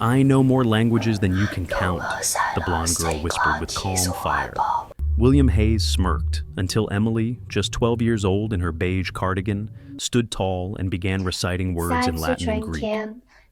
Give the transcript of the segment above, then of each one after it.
I know more languages than you can count, the blonde girl whispered with calm fire. William Hayes smirked until Emily, just 12 years old in her beige cardigan, stood tall and began reciting words in Latin and Greek.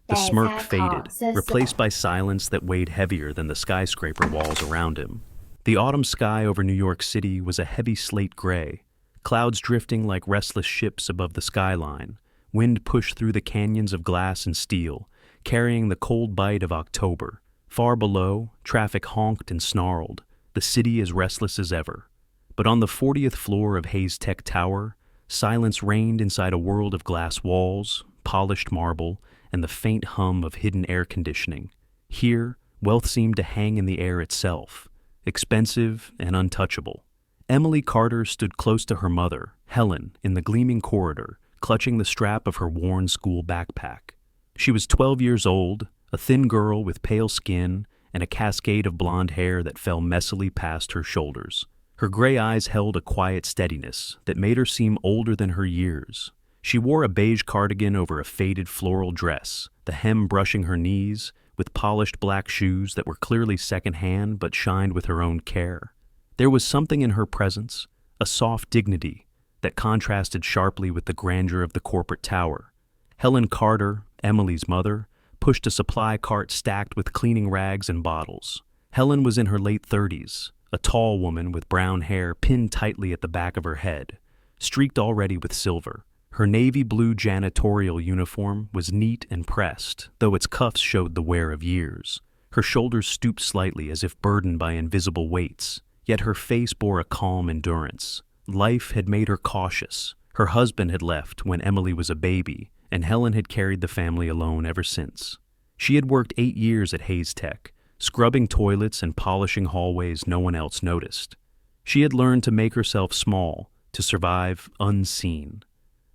The smirk faded, replaced by silence that weighed heavier than the skyscraper walls around him. The autumn sky over New York City was a heavy slate gray, clouds drifting like restless ships above the skyline. Wind pushed through the canyons of glass and steel, carrying the cold bite of October. Far below, traffic honked and snarled, the city as restless as ever. But on the 40th floor of Hayes Tech Tower, silence reigned inside a world of glass walls, polished marble, and the faint hum of hidden air conditioning. Here, wealth seemed to hang in the air itself, expensive and untouchable. Emily Carter stood close to her mother, Helen, in the gleaming corridor, clutching the strap of her worn school backpack. She was 12 years old, a thin girl with pale skin and a cascade of blonde hair that fell messily past her shoulders. Her gray eyes held a quiet steadiness that made her seem older than her years. She wore a beige cardigan over a faded floral dress, the hem brushing her knees, with polished black shoes that were clearly secondhand but shined with her own care. There was something in her presence, a soft dignity, that contrasted sharply with the grandeur of the corporate tower. Helen Carter, Emily's mother, pushed a supply cart stacked with cleaning rags and bottles. Helen was in her late 30s, a tall woman with brown hair pinned tightly at the back of her head, streaked already with silver. Her navy blue janitorial uniform was neat and pressed, though its cuffs showed the wear of years. Her shoulders stooped slightly as if burdened by invisible weights, yet her face bore a calm endurance. Life had made her cautious. Her husband had left when Emily was a baby, and Helen had carried the family alone ever since. She had worked 8 years at Hayes Tech, scrubbing toilets and polishing hallways no one else noticed. She had learned to make herself small, to survive unseen.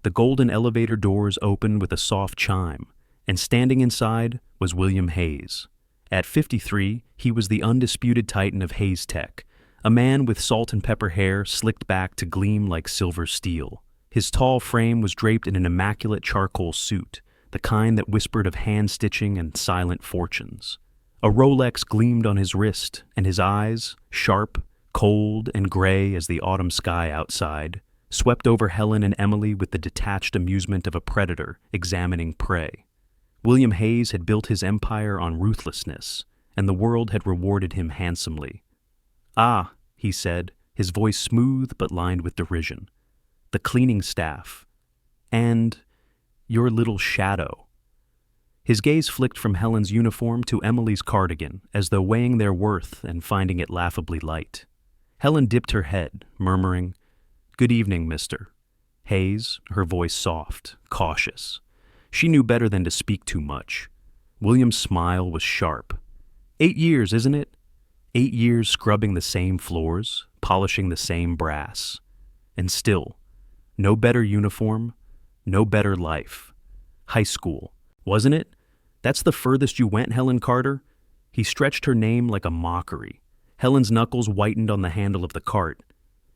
The golden elevator doors opened with a soft chime, and standing inside was William Hayes. At 53, he was the undisputed titan of Hayes Tech, a man with salt and pepper hair slicked back to gleam like silver steel. His tall frame was draped in an immaculate charcoal suit, the kind that whispered of hand-stitching and silent fortunes. A Rolex gleamed on his wrist, and his eyes, sharp, cold, and gray as the autumn sky outside, swept over Helen and Emily with the detached amusement of a predator examining prey. William Hayes had built his empire on ruthlessness, and the world had rewarded him handsomely. "Ah," he said, his voice smooth but lined with derision. "The cleaning staff. And your little shadow." His gaze flicked from Helen's uniform to Emily's cardigan, as though weighing their worth and finding it laughably light. Helen dipped her head, murmuring, "Good evening, mister." Hayes, her voice soft, cautious. She knew better than to speak too much. William's smile was sharp. 8 years, isn't it? 8 years scrubbing the same floors, polishing the same brass. And still, no better uniform, no better life. High school, wasn't it? That's the furthest you went, Helen Carter? He stretched her name like a mockery. Helen's knuckles whitened on the handle of the cart.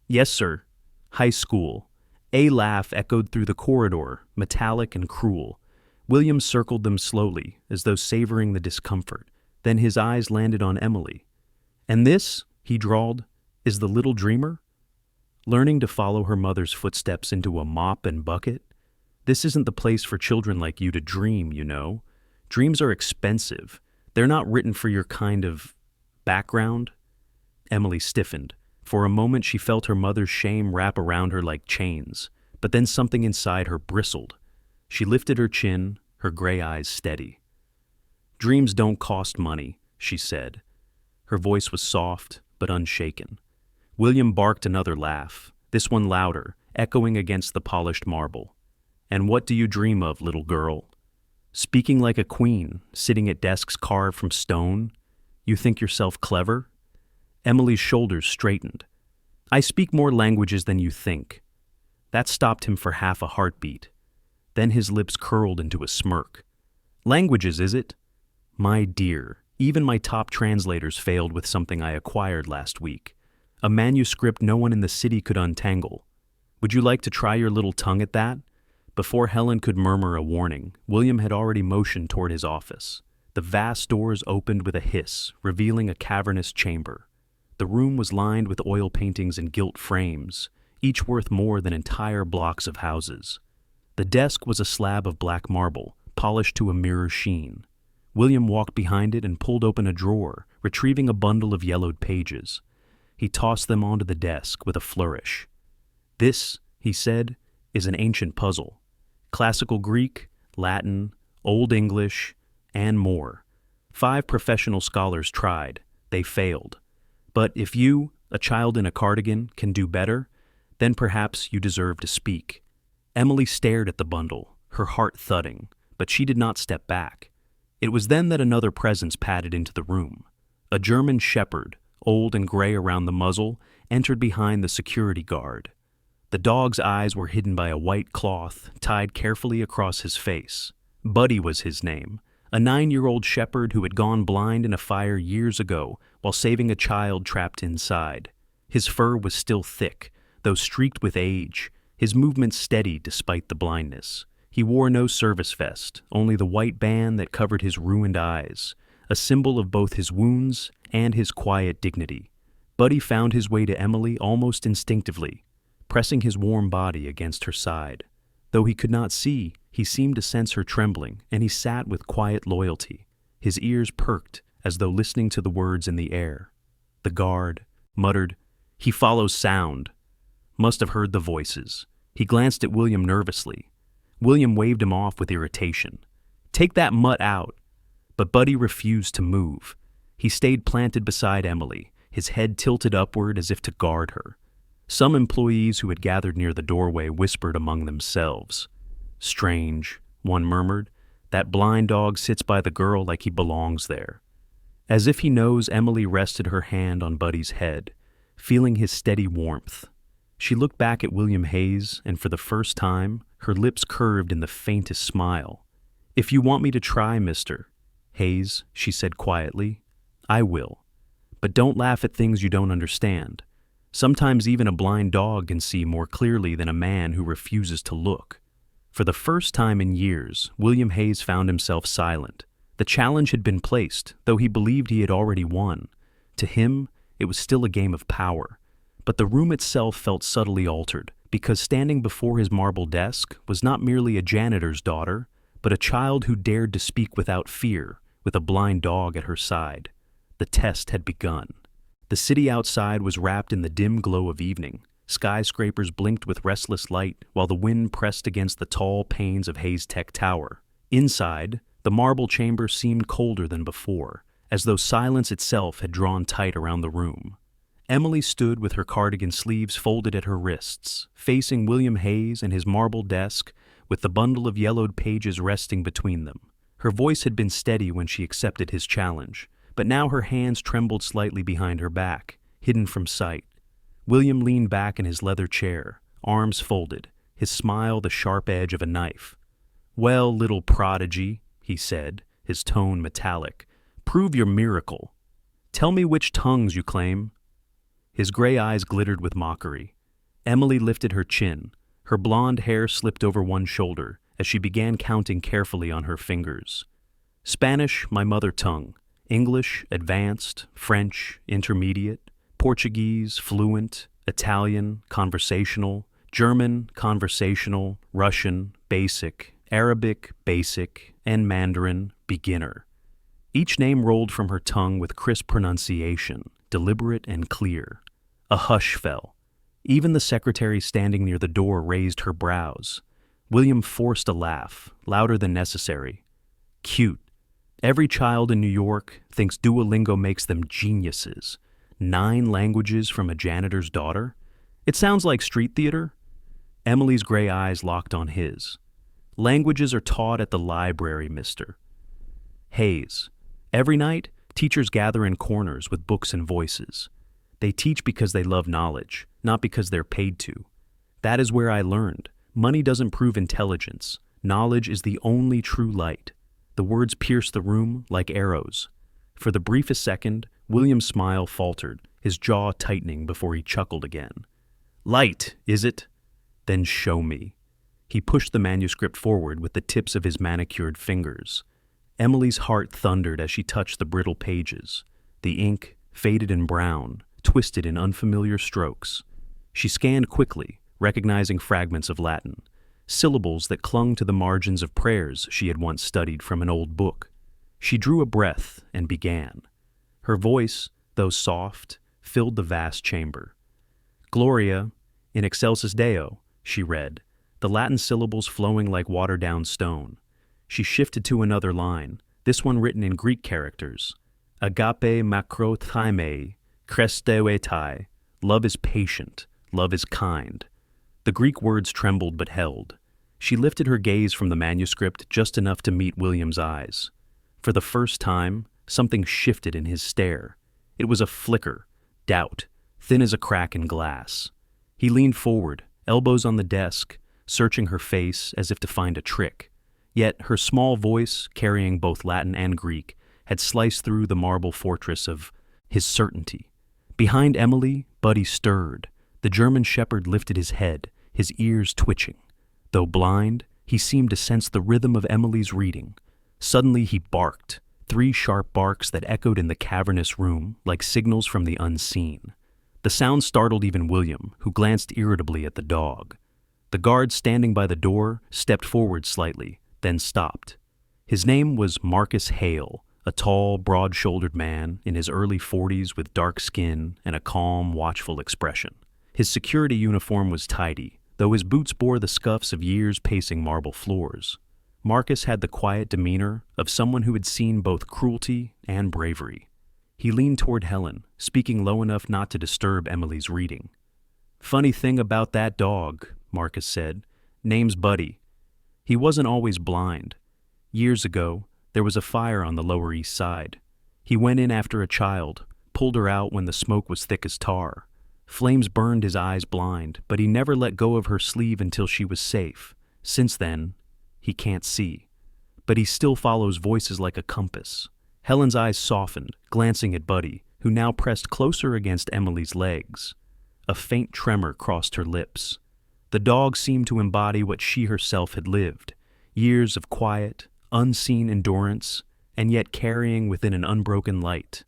"Yes, sir. High school." A laugh echoed through the corridor, metallic and cruel. William circled them slowly, as though savoring the discomfort. Then his eyes landed on Emily. "And this," he drawled, "is the little dreamer?" Learning to follow her mother's footsteps into a mop and bucket? This isn't the place for children like you to dream, you know. Dreams are expensive. They're not written for your kind of background. Emily stiffened. For a moment she felt her mother's shame wrap around her like chains, but then something inside her bristled. She lifted her chin, her gray eyes steady. "Dreams don't cost money," she said. Her voice was soft, but unshaken. William barked another laugh, this one louder, echoing against the polished marble. "And what do you dream of, little girl? Speaking like a queen, sitting at desks carved from stone? You think yourself clever?" Emily's shoulders straightened. "I speak more languages than you think." That stopped him for half a heartbeat. Then his lips curled into a smirk. "Languages, is it? My dear, even my top translators failed with something I acquired last week. A manuscript no one in the city could untangle. Would you like to try your little tongue at that?" Before Helen could murmur a warning, William had already motioned toward his office. The vast doors opened with a hiss, revealing a cavernous chamber. The room was lined with oil paintings and gilt frames, each worth more than entire blocks of houses. The desk was a slab of black marble, polished to a mirror sheen. William walked behind it and pulled open a drawer, retrieving a bundle of yellowed pages. He tossed them onto the desk with a flourish. "This," he said, "is an ancient puzzle. Classical Greek, Latin, Old English, and more. 5 professional scholars tried. They failed. But if you, a child in a cardigan, can do better, then perhaps you deserve to speak." Emily stared at the bundle, her heart thudding, but she did not step back. It was then that another presence padded into the room. A German shepherd, old and gray around the muzzle, entered behind the security guard. The dog's eyes were hidden by a white cloth tied carefully across his face. Buddy was his name, a 9-year-old shepherd who had gone blind in a fire years ago while saving a child trapped inside. His fur was still thick, though streaked with age, his movements steady despite the blindness. He wore no service vest, only the white band that covered his ruined eyes, a symbol of both his wounds and his quiet dignity. Buddy found his way to Emily almost instinctively, pressing his warm body against her side. Though he could not see, he seemed to sense her trembling, and he sat with quiet loyalty, his ears perked as though listening to the words in the air. The guard muttered, "He follows sound." Must have heard the voices. He glanced at William nervously. William waved him off with irritation. "Take that mutt out." But Buddy refused to move. He stayed planted beside Emily, his head tilted upward as if to guard her. Some employees who had gathered near the doorway whispered among themselves. "Strange," one murmured. "That blind dog sits by the girl like he belongs there." As if he knows, Emily rested her hand on Buddy's head, feeling his steady warmth. She looked back at William Hayes, and for the first time, her lips curved in the faintest smile. "If you want me to try, Mr. Hayes," she said quietly, "I will. But don't laugh at things you don't understand. Sometimes even a blind dog can see more clearly than a man who refuses to look." For the first time in years, William Hayes found himself silent. The challenge had been placed, though he believed he had already won. To him, it was still a game of power. But the room itself felt subtly altered, because standing before his marble desk was not merely a janitor's daughter, but a child who dared to speak without fear, with a blind dog at her side. The test had begun. The city outside was wrapped in the dim glow of evening. Skyscrapers blinked with restless light, while the wind pressed against the tall panes of Hayes Tech Tower. Inside, the marble chamber seemed colder than before, as though silence itself had drawn tight around the room. Emily stood with her cardigan sleeves folded at her wrists, facing William Hayes and his marble desk, with the bundle of yellowed pages resting between them. Her voice had been steady when she accepted his challenge, but now her hands trembled slightly behind her back, hidden from sight. William leaned back in his leather chair, arms folded, his smile the sharp edge of a knife. "Well, little prodigy," he said, his tone metallic, "prove your miracle. Tell me which tongues you claim." His gray eyes glittered with mockery. Emily lifted her chin. Her blonde hair slipped over one shoulder as she began counting carefully on her fingers. "Spanish, my mother tongue. English, advanced. French, intermediate. Portuguese, fluent. Italian, conversational. German, conversational. Russian, basic. Arabic, basic. And Mandarin, beginner." Each name rolled from her tongue with crisp pronunciation, deliberate and clear. A hush fell. Even the secretary standing near the door raised her brows. William forced a laugh, louder than necessary. "Cute. Every child in New York thinks Duolingo makes them geniuses. 9 languages from a janitor's daughter? It sounds like street theater." Emily's gray eyes locked on his. "Languages are taught at the library, mister." Hayes. Every night, teachers gather in corners with books and voices. They teach because they love knowledge, not because they're paid to. That is where I learned. Money doesn't prove intelligence. Knowledge is the only true light. The words pierced the room like arrows. For the briefest second, William's smile faltered, his jaw tightening before he chuckled again. "Light, is it? Then show me." He pushed the manuscript forward with the tips of his manicured fingers. Emily's heart thundered as she touched the brittle pages. The ink, faded and brown, twisted in unfamiliar strokes. She scanned quickly, recognizing fragments of Latin, syllables that clung to the margins of prayers she had once studied from an old book. She drew a breath and began. Her voice, though soft, filled the vast chamber. Gloria, in excelsis Deo, she read, the Latin syllables flowing like watered-down stone. She shifted to another line, this one written in Greek characters. Agape makrothymai, kresteuetai. Love is patient, love is kind. The Greek words trembled but held. She lifted her gaze from the manuscript just enough to meet William's eyes. For the first time, something shifted in his stare. It was a flicker, doubt, thin as a crack in glass. He leaned forward, elbows on the desk, searching her face as if to find a trick. Yet her small voice, carrying both Latin and Greek, had sliced through the marble fortress of his certainty. Behind Emily, Buddy stirred. The German shepherd lifted his head, his ears twitching. Though blind, he seemed to sense the rhythm of Emily's reading. Suddenly he barked, 3 sharp barks that echoed in the cavernous room like signals from the unseen. The sound startled even William, who glanced irritably at the dog. The guard standing by the door stepped forward slightly, then stopped. His name was Marcus Hale, a tall, broad-shouldered man in his early 40s with dark skin and a calm, watchful expression. His security uniform was tidy, though his boots bore the scuffs of years pacing marble floors. Marcus had the quiet demeanor of someone who had seen both cruelty and bravery. He leaned toward Helen, speaking low enough not to disturb Emily's reading. "Funny thing about that dog," Marcus said. "Name's Buddy. He wasn't always blind. Years ago, there was a fire on the Lower East Side. He went in after a child, pulled her out when the smoke was thick as tar. Flames burned his eyes blind, but he never let go of her sleeve until she was safe. Since then, he can't see. But he still follows voices like a compass." Helen's eyes softened, glancing at Buddy, who now pressed closer against Emily's legs. A faint tremor crossed her lips. The dog seemed to embody what she herself had lived, years of quiet, unseen endurance, and yet carrying within an unbroken light.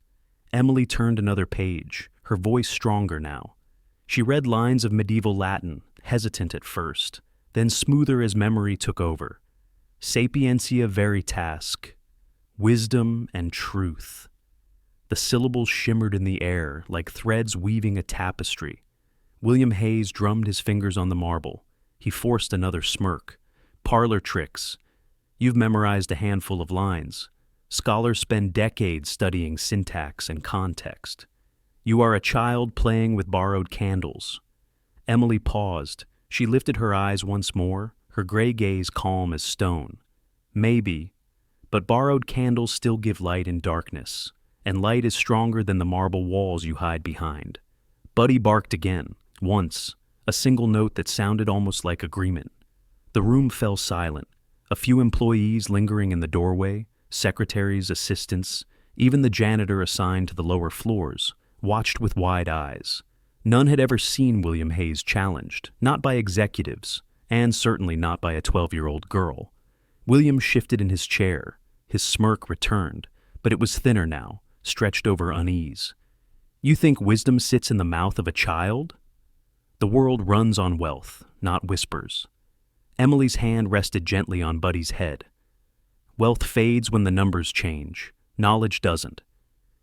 Emily turned another page, her voice stronger now. She read lines of medieval Latin, hesitant at first, then smoother as memory took over. Sapientia veritas, wisdom and truth. The syllables shimmered in the air like threads weaving a tapestry. William Hayes drummed his fingers on the marble. He forced another smirk. "Parlor tricks. You've memorized a handful of lines. Scholars spend decades studying syntax and context. You are a child playing with borrowed candles." Emily paused. She lifted her eyes once more, her gray gaze calm as stone. "Maybe, but borrowed candles still give light in darkness, and light is stronger than the marble walls you hide behind." Buddy barked again, once, a single note that sounded almost like agreement. The room fell silent, a few employees lingering in the doorway, secretaries, assistants, even the janitor assigned to the lower floors, watched with wide eyes. None had ever seen William Hayes challenged, not by executives, and certainly not by a 12-year-old girl. William shifted in his chair. His smirk returned, but it was thinner now, stretched over unease. "You think wisdom sits in the mouth of a child? The world runs on wealth, not whispers." Emily's hand rested gently on Buddy's head. "Wealth fades when the numbers change. Knowledge doesn't.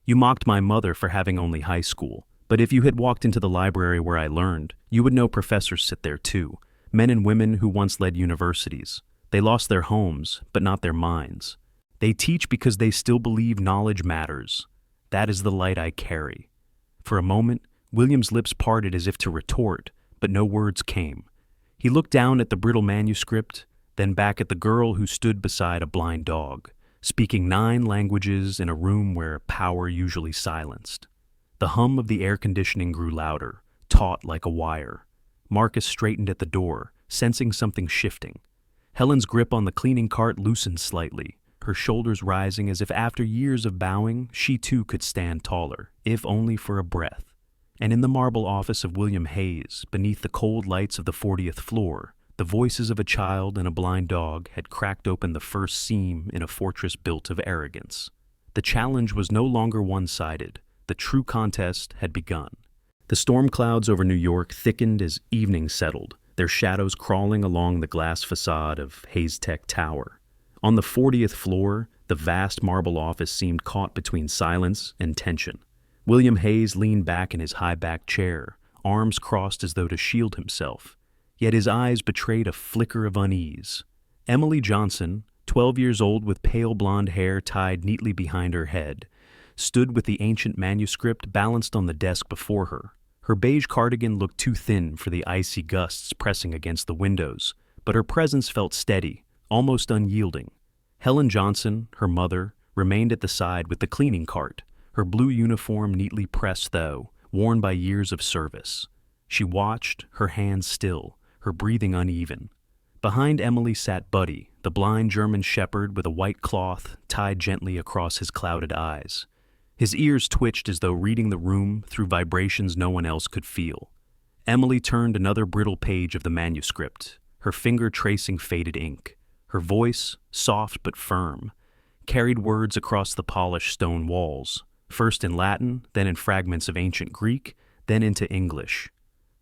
You mocked my mother for having only high school, but if you had walked into the library where I learned, you would know professors sit there too, men and women who once led universities. They lost their homes, but not their minds. They teach because they still believe knowledge matters. That is the light I carry." For a moment, William's lips parted as if to retort, but no words came. He looked down at the brittle manuscript, then back at the girl who stood beside a blind dog, speaking 9 languages in a room where power usually silenced. The hum of the air conditioning grew louder, taut like a wire. Marcus straightened at the door, sensing something shifting. Helen's grip on the cleaning cart loosened slightly, her shoulders rising as if after years of bowing, she too could stand taller, if only for a breath. And in the marble office of William Hayes, beneath the cold lights of the 40th floor, The voices of a child and a blind dog had cracked open the first seam in a fortress built of arrogance. The challenge was no longer one-sided. The true contest had begun. The storm clouds over New York thickened as evening settled, their shadows crawling along the glass facade of Hayes Tech Tower. On the 40th floor, the vast marble office seemed caught between silence and tension. William Hayes leaned back in his high-backed chair, arms crossed as though to shield himself. Yet his eyes betrayed a flicker of unease. Emily Johnson, 12 years old with pale blonde hair tied neatly behind her head, stood with the ancient manuscript balanced on the desk before her. Her beige cardigan looked too thin for the icy gusts pressing against the windows, but her presence felt steady, almost unyielding. Helen Johnson, her mother, remained at the side with the cleaning cart, her blue uniform neatly pressed though, worn by years of service. She watched, her hands still, her breathing uneven. Behind Emily sat Buddy, the blind German shepherd with a white cloth tied gently across his clouded eyes. His ears twitched as though reading the room through vibrations no one else could feel. Emily turned another brittle page of the manuscript, her finger tracing faded ink. Her voice, soft but firm, carried words across the polished stone walls, first in Latin, then in fragments of ancient Greek, then into English.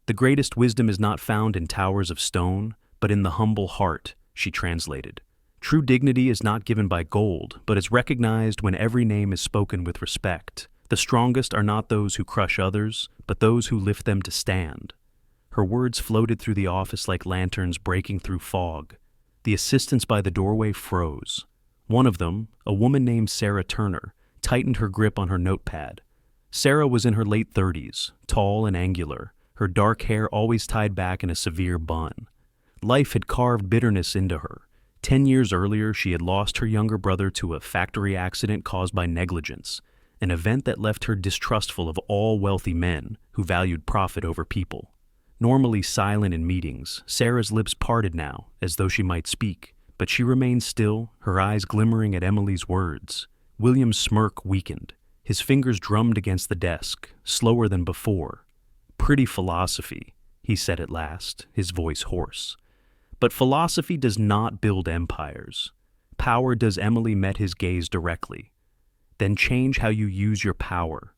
"The greatest wisdom is not found in towers of stone, but in the humble heart," she translated. "True dignity is not given by gold, but is recognized when every name is spoken with respect. The strongest are not those who crush others, but those who lift them to stand." Her words floated through the office like lanterns breaking through fog. The assistants by the doorway froze. One of them, a woman named Sarah Turner, tightened her grip on her notepad. Sarah was in her late 30s, tall and angular, her dark hair always tied back in a severe bun. Life had carved bitterness into her. 10 years earlier, she had lost her younger brother to a factory accident caused by negligence, an event that left her distrustful of all wealthy men who valued profit over people. Normally silent in meetings, Sarah's lips parted now, as though she might speak, but she remained still, her eyes glimmering at Emily's words. William's smirk weakened. His fingers drummed against the desk, slower than before. "Pretty philosophy," he said at last, his voice hoarse. "But philosophy does not build empires. Power does." Emily met his gaze directly. "Then change how you use your power.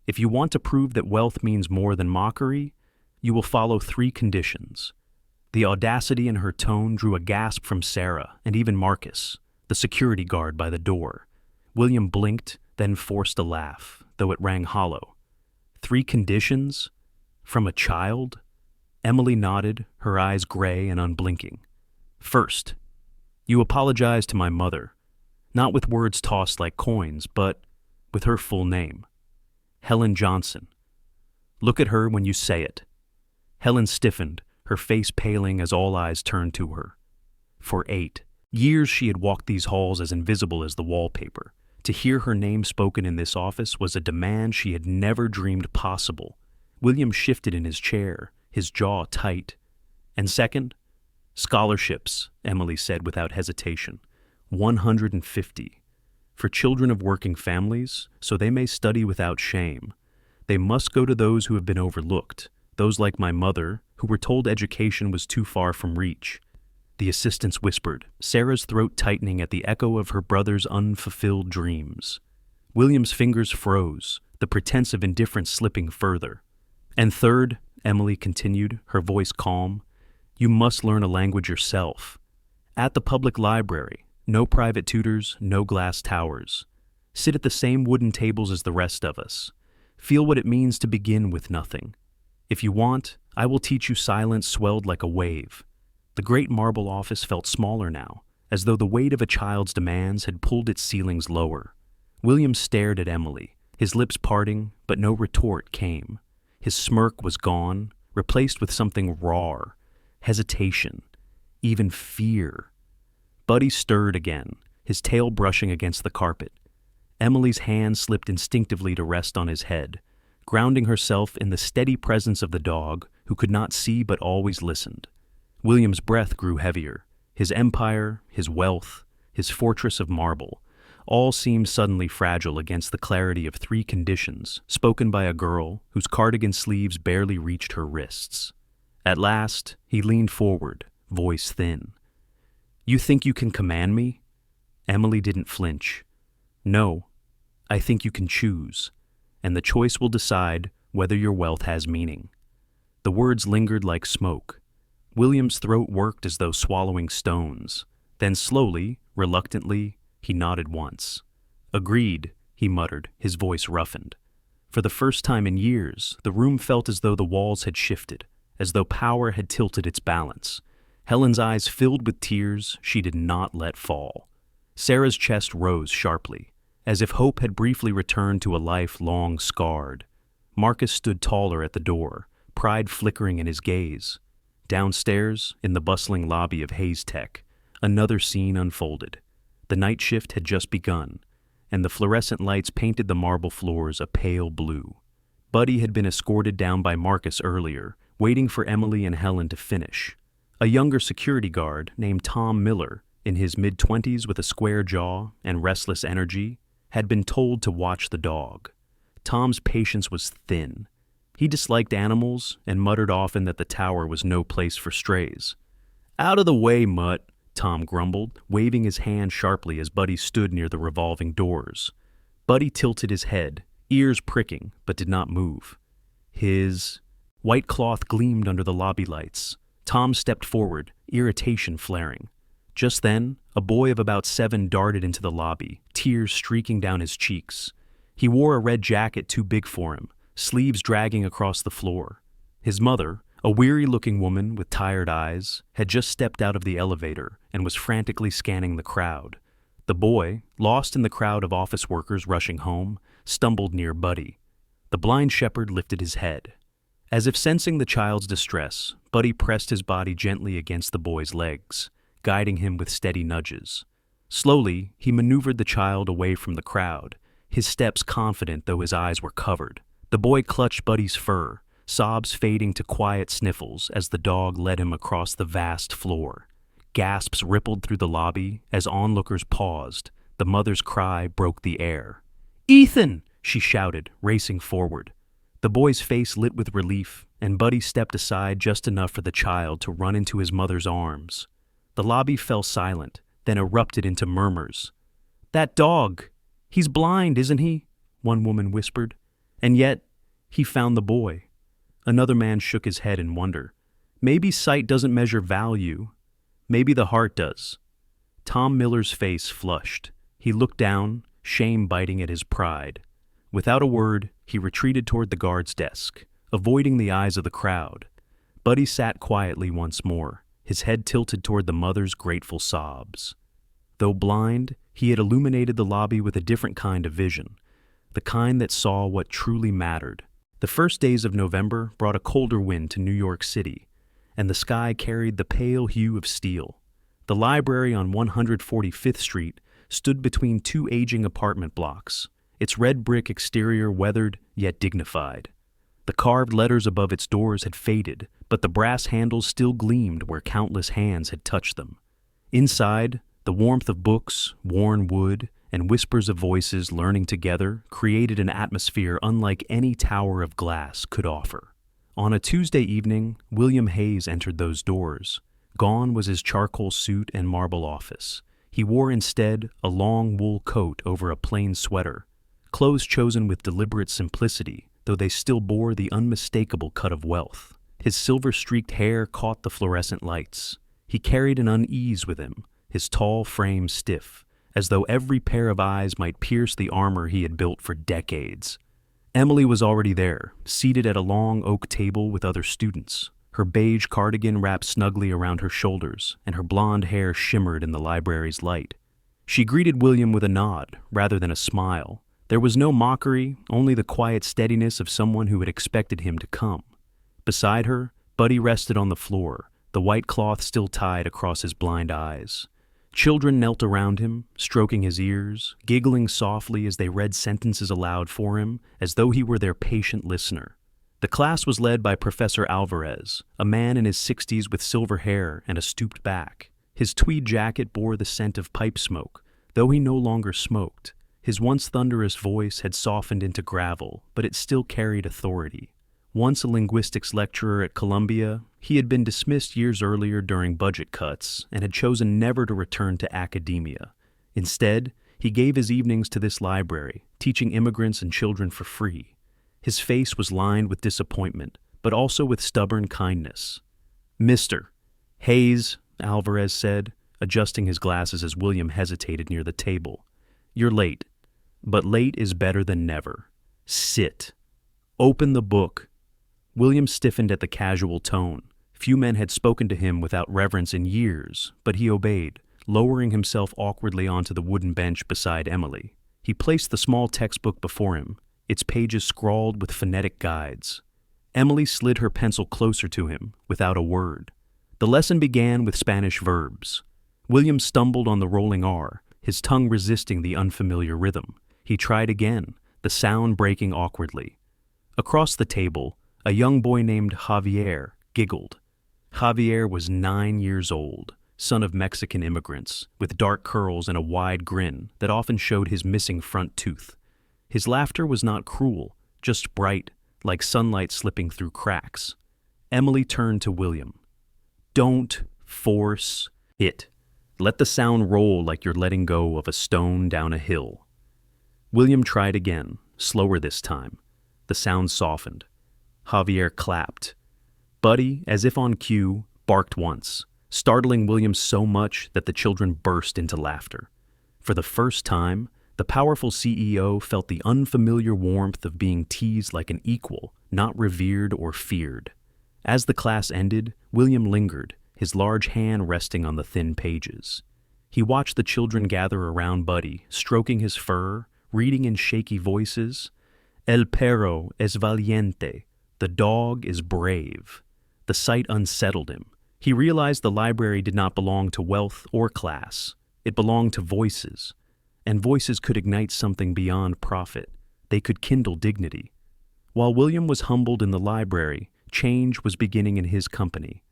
If you want to prove that wealth means more than mockery, you will follow 3 conditions." The audacity in her tone drew a gasp from Sarah and even Marcus, the security guard by the door. William blinked, then forced a laugh, though it rang hollow. 3 conditions? From a child? Emily nodded, her eyes gray and unblinking. "First, you apologize to my mother, not with words tossed like coins, but with her full name. Helen Johnson. Look at her when you say it." Helen stiffened, her face paling as all eyes turned to her. For 8 years she had walked these halls as invisible as the wallpaper. To hear her name spoken in this office was a demand she had never dreamed possible. William shifted in his chair, his jaw tight. "And second, scholarships," Emily said without hesitation. 150. "For children of working families, so they may study without shame. They must go to those who have been overlooked, those like my mother, who were told education was too far from reach." The assistants whispered, Sarah's throat tightening at the echo of her brother's unfulfilled dreams. William's fingers froze, the pretense of indifference slipping further. "And third," Emily continued, her voice calm, "you must learn a language yourself. At the public library, no private tutors, no glass towers. Sit at the same wooden tables as the rest of us. Feel what it means to begin with nothing. If you want, I will teach you." Silence swelled like a wave. The great marble office felt smaller now, as though the weight of a child's demands had pulled its ceilings lower. William stared at Emily, his lips parting, but no retort came. His smirk was gone, replaced with something raw, hesitation, even fear. Buddy stirred again, his tail brushing against the carpet. Emily's hand slipped instinctively to rest on his head, grounding herself in the steady presence of the dog who could not see but always listened. William's breath grew heavier. His empire, his wealth, his fortress of marble, all seemed suddenly fragile against the clarity of 3 conditions spoken by a girl whose cardigan sleeves barely reached her wrists. At last, he leaned forward, voice thin. "You think you can command me?" Emily didn't flinch. "No, I think you can choose, and the choice will decide whether your wealth has meaning." The words lingered like smoke. William's throat worked as though swallowing stones. Then slowly, reluctantly, he nodded once. "Agreed," he muttered, his voice roughened. For the first time in years, the room felt as though the walls had shifted, as though power had tilted its balance. Helen's eyes filled with tears she did not let fall. Sarah's chest rose sharply, as if hope had briefly returned to a life long scarred. Marcus stood taller at the door, pride flickering in his gaze. Downstairs, in the bustling lobby of Hayes Tech, another scene unfolded. The night shift had just begun, and the fluorescent lights painted the marble floors a pale blue. Buddy had been escorted down by Marcus earlier, waiting for Emily and Helen to finish. A younger security guard named Tom Miller, in his mid-20s with a square jaw and restless energy, had been told to watch the dog. Tom's patience was thin. He disliked animals and muttered often that the tower was no place for strays. "Out of the way, Mutt," Tom grumbled, waving his hand sharply as Buddy stood near the revolving doors. Buddy tilted his head, ears pricking, but did not move. His white cloth gleamed under the lobby lights. Tom stepped forward, irritation flaring. Just then, a boy of about 7 darted into the lobby, tears streaking down his cheeks. He wore a red jacket too big for him, sleeves dragging across the floor. His mother, a weary-looking woman with tired eyes, had just stepped out of the elevator and was frantically scanning the crowd. The boy, lost in the crowd of office workers rushing home, stumbled near Buddy. The blind shepherd lifted his head. As if sensing the child's distress, Buddy pressed his body gently against the boy's legs, guiding him with steady nudges. Slowly, he maneuvered the child away from the crowd, his steps confident though his eyes were covered. The boy clutched Buddy's fur, sobs fading to quiet sniffles as the dog led him across the vast floor. Gasps rippled through the lobby as onlookers paused. The mother's cry broke the air. "Ethan!" she shouted, racing forward. The boy's face lit with relief, and Buddy stepped aside just enough for the child to run into his mother's arms. The lobby fell silent, then erupted into murmurs. "That dog! He's blind, isn't he?" one woman whispered. "And yet, he found the boy." Another man shook his head in wonder. "Maybe sight doesn't measure value. Maybe the heart does." Tom Miller's face flushed. He looked down, shame biting at his pride. Without a word, he retreated toward the guard's desk, avoiding the eyes of the crowd. Buddy sat quietly once more, his head tilted toward the mother's grateful sobs. Though blind, he had illuminated the lobby with a different kind of vision, the kind that saw what truly mattered. The first days of November brought a colder wind to New York City, and the sky carried the pale hue of steel. The library on 145th Street stood between 2 aging apartment blocks, its red brick exterior weathered yet dignified. The carved letters above its doors had faded, but the brass handles still gleamed where countless hands had touched them. Inside, the warmth of books, worn wood, and whispers of voices learning together created an atmosphere unlike any tower of glass could offer. On a Tuesday evening, William Hayes entered those doors. Gone was his charcoal suit and marble office. He wore instead a long wool coat over a plain sweater, clothes chosen with deliberate simplicity, though they still bore the unmistakable cut of wealth. His silver-streaked hair caught the fluorescent lights. He carried an unease with him, his tall frame stiff, as though every pair of eyes might pierce the armor he had built for decades. Emily was already there, seated at a long oak table with other students. Her beige cardigan wrapped snugly around her shoulders, and her blonde hair shimmered in the library's light. She greeted William with a nod, rather than a smile. There was no mockery, only the quiet steadiness of someone who had expected him to come. Beside her, Buddy rested on the floor, the white cloth still tied across his blind eyes. Children knelt around him, stroking his ears, giggling softly as they read sentences aloud for him, as though he were their patient listener. The class was led by Professor Alvarez, a man in his 60s with silver hair and a stooped back. His tweed jacket bore the scent of pipe smoke, though he no longer smoked. His once thunderous voice had softened into gravel, but it still carried authority. Once a linguistics lecturer at Columbia, he had been dismissed years earlier during budget cuts and had chosen never to return to academia. Instead, he gave his evenings to this library, teaching immigrants and children for free. His face was lined with disappointment, but also with stubborn kindness. "Mr. Hayes," Alvarez said, adjusting his glasses as William hesitated near the table. "You're late, but late is better than never. Sit. Open the book." William stiffened at the casual tone. Few men had spoken to him without reverence in years, but he obeyed, lowering himself awkwardly onto the wooden bench beside Emily. He placed the small textbook before him, its pages scrawled with phonetic guides. Emily slid her pencil closer to him, without a word. The lesson began with Spanish verbs. William stumbled on the rolling R, his tongue resisting the unfamiliar rhythm. He tried again, the sound breaking awkwardly. Across the table, a young boy named Javier giggled. Javier was 9 years old, son of Mexican immigrants, with dark curls and a wide grin that often showed his missing front tooth. His laughter was not cruel, just bright, like sunlight slipping through cracks. Emily turned to William. "Don't force it. Let the sound roll like you're letting go of a stone down a hill." William tried again, slower this time. The sound softened. Javier clapped. Buddy, as if on cue, barked once, startling William so much that the children burst into laughter. For the first time, the powerful CEO felt the unfamiliar warmth of being teased like an equal, not revered or feared. As the class ended, William lingered, his large hand resting on the thin pages. He watched the children gather around Buddy, stroking his fur, reading in shaky voices, "El perro es valiente," the dog is brave. The sight unsettled him. He realized the library did not belong to wealth or class. It belonged to voices. And voices could ignite something beyond profit. They could kindle dignity. While William was humbled in the library, change was beginning in his company.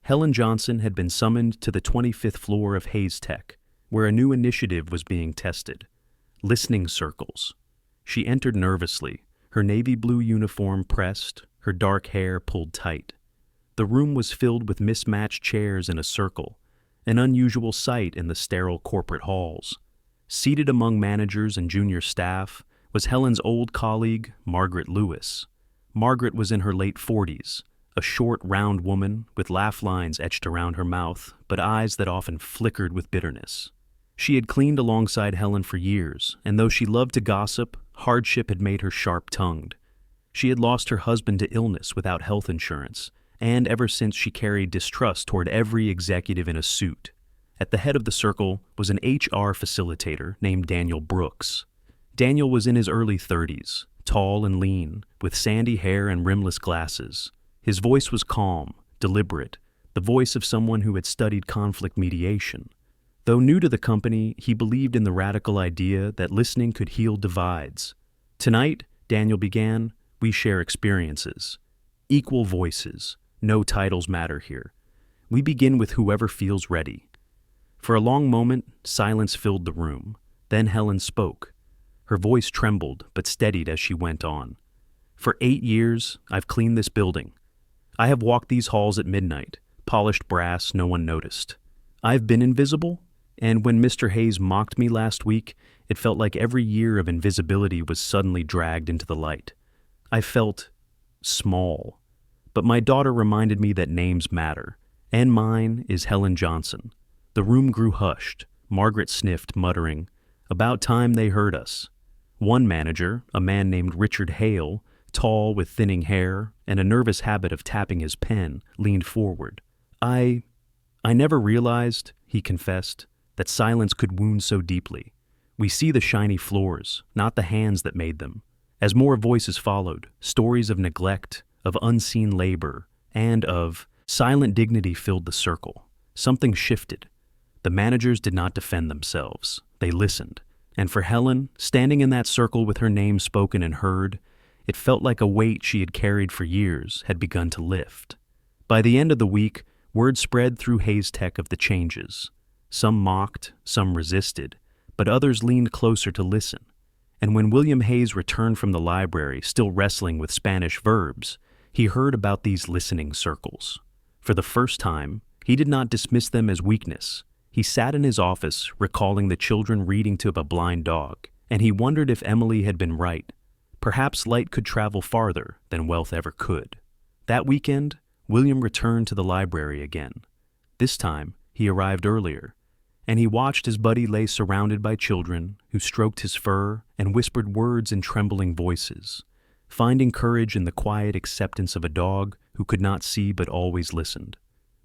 Helen Johnson had been summoned to the 25th floor of Hayes Tech, where a new initiative was being tested. Listening circles. She entered nervously, her navy blue uniform pressed, her dark hair pulled tight. The room was filled with mismatched chairs in a circle, an unusual sight in the sterile corporate halls. Seated among managers and junior staff was Helen's old colleague, Margaret Lewis. Margaret was in her late 40s, a short, round woman with laugh lines etched around her mouth, but eyes that often flickered with bitterness. She had cleaned alongside Helen for years, and though she loved to gossip, hardship had made her sharp-tongued. She had lost her husband to illness without health insurance, and ever since she carried distrust toward every executive in a suit. At the head of the circle was an HR facilitator named Daniel Brooks. Daniel was in his early 30s, tall and lean, with sandy hair and rimless glasses. His voice was calm, deliberate, the voice of someone who had studied conflict mediation. Though new to the company, he believed in the radical idea that listening could heal divides. "Tonight," Daniel began, "we share experiences. Equal voices. No titles matter here. We begin with whoever feels ready." For a long moment, silence filled the room. Then Helen spoke. Her voice trembled, but steadied as she went on. "For 8 years, I've cleaned this building. I have walked these halls at midnight, polished brass no one noticed. I've been invisible, and when Mr. Hayes mocked me last week, it felt like every year of invisibility was suddenly dragged into the light. I felt small. But my daughter reminded me that names matter, and mine is Helen Johnson." The room grew hushed. Margaret sniffed, muttering, "About time they heard us." One manager, a man named Richard Hale, tall with thinning hair and a nervous habit of tapping his pen, leaned forward. I never realized," he confessed, "that silence could wound so deeply. We see the shiny floors, not the hands that made them." As more voices followed, stories of neglect, of unseen labor, and of silent dignity filled the circle. Something shifted. The managers did not defend themselves. They listened. And for Helen, standing in that circle with her name spoken and heard, it felt like a weight she had carried for years had begun to lift. By the end of the week, word spread through Hayes Tech of the changes. Some mocked, some resisted, but others leaned closer to listen. And when William Hayes returned from the library, still wrestling with Spanish verbs, He heard about these listening circles. For the first time, he did not dismiss them as weakness. He sat in his office, recalling the children reading to a blind dog, and he wondered if Emily had been right. Perhaps light could travel farther than wealth ever could. That weekend, William returned to the library again. This time, he arrived earlier, and he watched his buddy lay surrounded by children who stroked his fur and whispered words in trembling voices, finding courage in the quiet acceptance of a dog who could not see but always listened.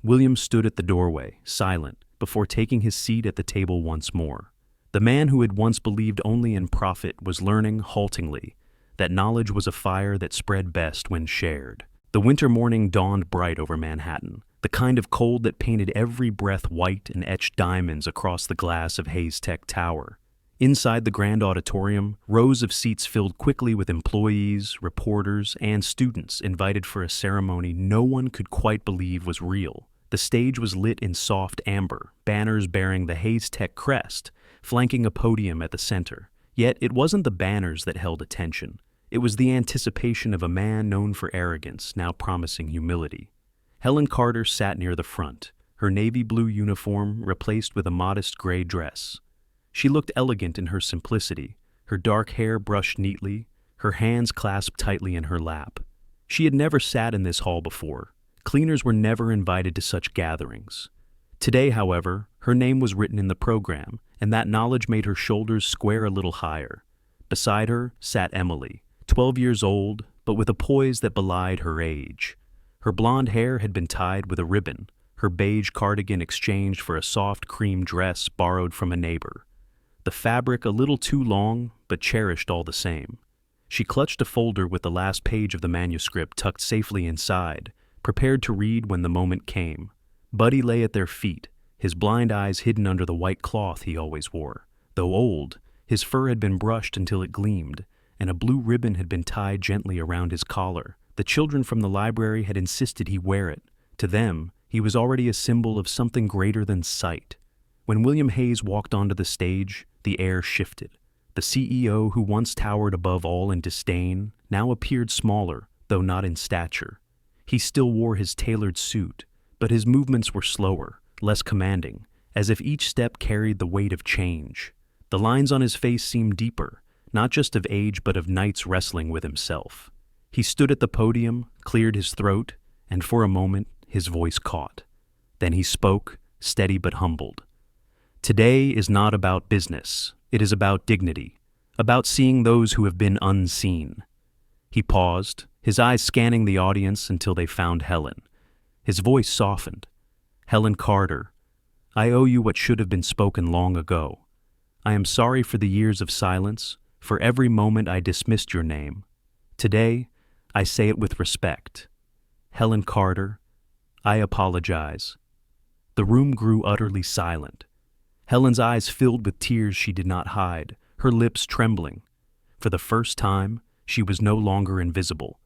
William stood at the doorway, silent, before taking his seat at the table once more. The man who had once believed only in profit was learning, haltingly, that knowledge was a fire that spread best when shared. The winter morning dawned bright over Manhattan, the kind of cold that painted every breath white and etched diamonds across the glass of Hayes Tech Tower. Inside the grand auditorium, rows of seats filled quickly with employees, reporters, and students invited for a ceremony no one could quite believe was real. The stage was lit in soft amber, banners bearing the Hayes Tech crest, flanking a podium at the center. Yet it wasn't the banners that held attention. It was the anticipation of a man known for arrogance, now promising humility. Helen Carter sat near the front, her navy blue uniform replaced with a modest gray dress. She looked elegant in her simplicity, her dark hair brushed neatly, her hands clasped tightly in her lap. She had never sat in this hall before. Cleaners were never invited to such gatherings. Today, however, her name was written in the program, and that knowledge made her shoulders square a little higher. Beside her sat Emily, 12 years old, but with a poise that belied her age. Her blonde hair had been tied with a ribbon, her beige cardigan exchanged for a soft cream dress borrowed from a neighbor. The fabric a little too long, but cherished all the same. She clutched a folder with the last page of the manuscript tucked safely inside, prepared to read when the moment came. Buddy lay at their feet, his blind eyes hidden under the white cloth he always wore. Though old, his fur had been brushed until it gleamed, and a blue ribbon had been tied gently around his collar. The children from the library had insisted he wear it. To them, he was already a symbol of something greater than sight. When William Hayes walked onto the stage, the air shifted. The CEO, who once towered above all in disdain, now appeared smaller, though not in stature. He still wore his tailored suit, but his movements were slower, less commanding, as if each step carried the weight of change. The lines on his face seemed deeper, not just of age but of nights wrestling with himself. He stood at the podium, cleared his throat, and for a moment his voice caught. Then he spoke, steady but humbled. Today is not about business. It is about dignity, about seeing those who have been unseen. He paused, his eyes scanning the audience until they found Helen. His voice softened. Helen Carter, I owe you what should have been spoken long ago. I am sorry for the years of silence, for every moment I dismissed your name. Today, I say it with respect. Helen Carter, I apologize. The room grew utterly silent. Helen's eyes filled with tears she did not hide, her lips trembling. For the first time, she was no longer invisible.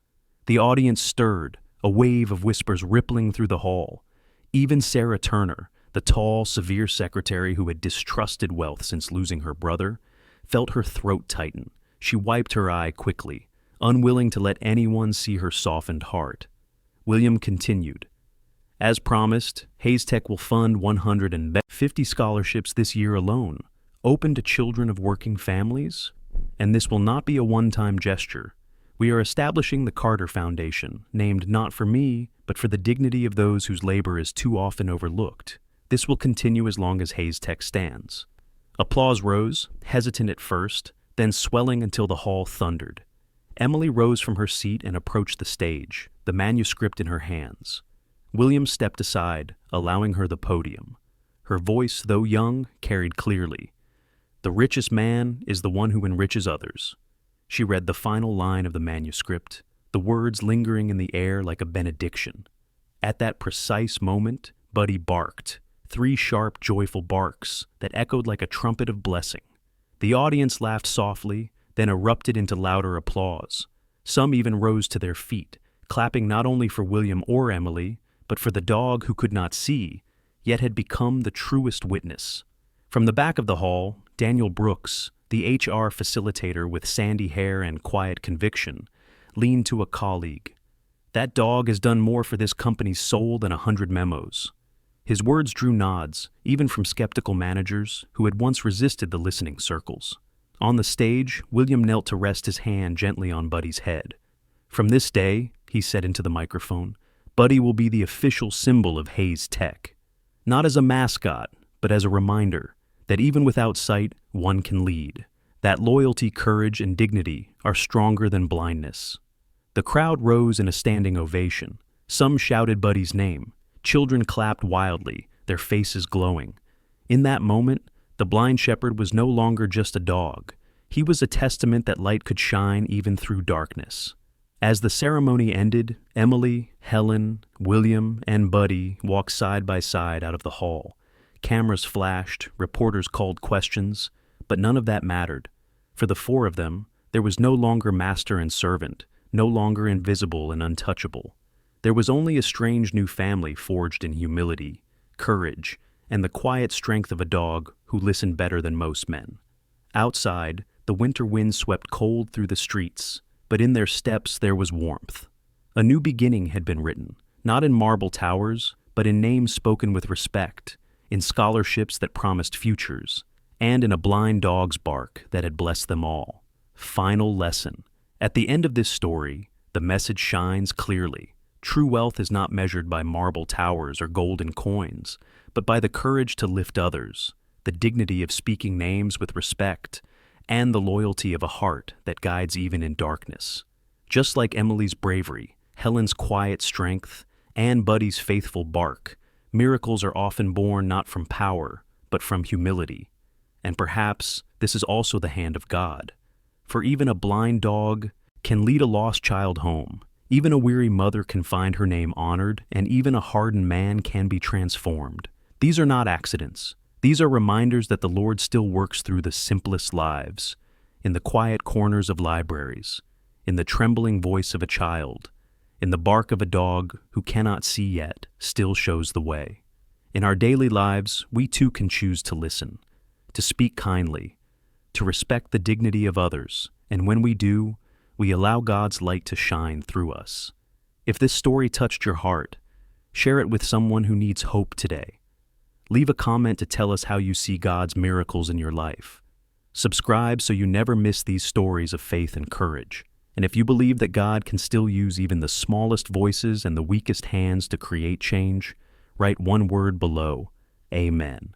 The audience stirred, a wave of whispers rippling through the hall. Even Sarah Turner, the tall, severe secretary who had distrusted wealth since losing her brother, felt her throat tighten. She wiped her eye quickly, unwilling to let anyone see her softened heart. William continued. As promised, Hayes Tech will fund 150 scholarships this year alone, open to children of working families. And this will not be a one-time gesture. We are establishing the Carter Foundation, named not for me, but for the dignity of those whose labor is too often overlooked. This will continue as long as Hayes Tech stands. Applause rose, hesitant at first, then swelling until the hall thundered. Emily rose from her seat and approached the stage, the manuscript in her hands. William stepped aside, allowing her the podium. Her voice, though young, carried clearly. The richest man is the one who enriches others. She read the final line of the manuscript, the words lingering in the air like a benediction. At that precise moment, Buddy barked, 3 sharp, joyful barks that echoed like a trumpet of blessing. The audience laughed softly, then erupted into louder applause. Some even rose to their feet, clapping not only for William or Emily, but for the dog who could not see, yet had become the truest witness. From the back of the hall, Daniel Brooks, the HR facilitator with sandy hair and quiet conviction, leaned to a colleague. That dog has done more for this company's soul than 100 memos." His words drew nods, even from skeptical managers who had once resisted the listening circles. On the stage, William knelt to rest his hand gently on Buddy's head. "From this day," he said into the microphone, "Buddy will be the official symbol of Hayes Tech. Not as a mascot, but as a reminder that even without sight, one can lead. That loyalty, courage, and dignity are stronger than blindness." The crowd rose in a standing ovation. Some shouted Buddy's name. Children clapped wildly, their faces glowing. In that moment, the blind shepherd was no longer just a dog. He was a testament that light could shine even through darkness. As the ceremony ended, Emily, Helen, William, and Buddy walked side by side out of the hall. Cameras flashed, reporters called questions, but none of that mattered. For the four of them, there was no longer master and servant, no longer invisible and untouchable. There was only a strange new family forged in humility, courage, and the quiet strength of a dog who listened better than most men. Outside, the winter wind swept cold through the streets, but in their steps there was warmth. A new beginning had been written, not in marble towers, but in names spoken with respect, in scholarships that promised futures, and in a blind dog's bark that had blessed them all. Final lesson. At the end of this story, the message shines clearly. True wealth is not measured by marble towers or golden coins, but by the courage to lift others, the dignity of speaking names with respect, and the loyalty of a heart that guides even in darkness. Just like Emily's bravery, Helen's quiet strength, and Buddy's faithful bark, miracles are often born not from power, but from humility. And perhaps this is also the hand of God. For even a blind dog can lead a lost child home. Even a weary mother can find her name honored, and even a hardened man can be transformed. These are not accidents. These are reminders that the Lord still works through the simplest lives, in the quiet corners of libraries, in the trembling voice of a child, in the bark of a dog who cannot see yet still shows the way. In our daily lives, we too can choose to listen, to speak kindly, to respect the dignity of others, and when we do, we allow God's light to shine through us. If this story touched your heart, share it with someone who needs hope today. Leave a comment to tell us how you see God's miracles in your life. Subscribe so you never miss these stories of faith and courage. And if you believe that God can still use even the smallest voices and the weakest hands to create change, write one word below: Amen.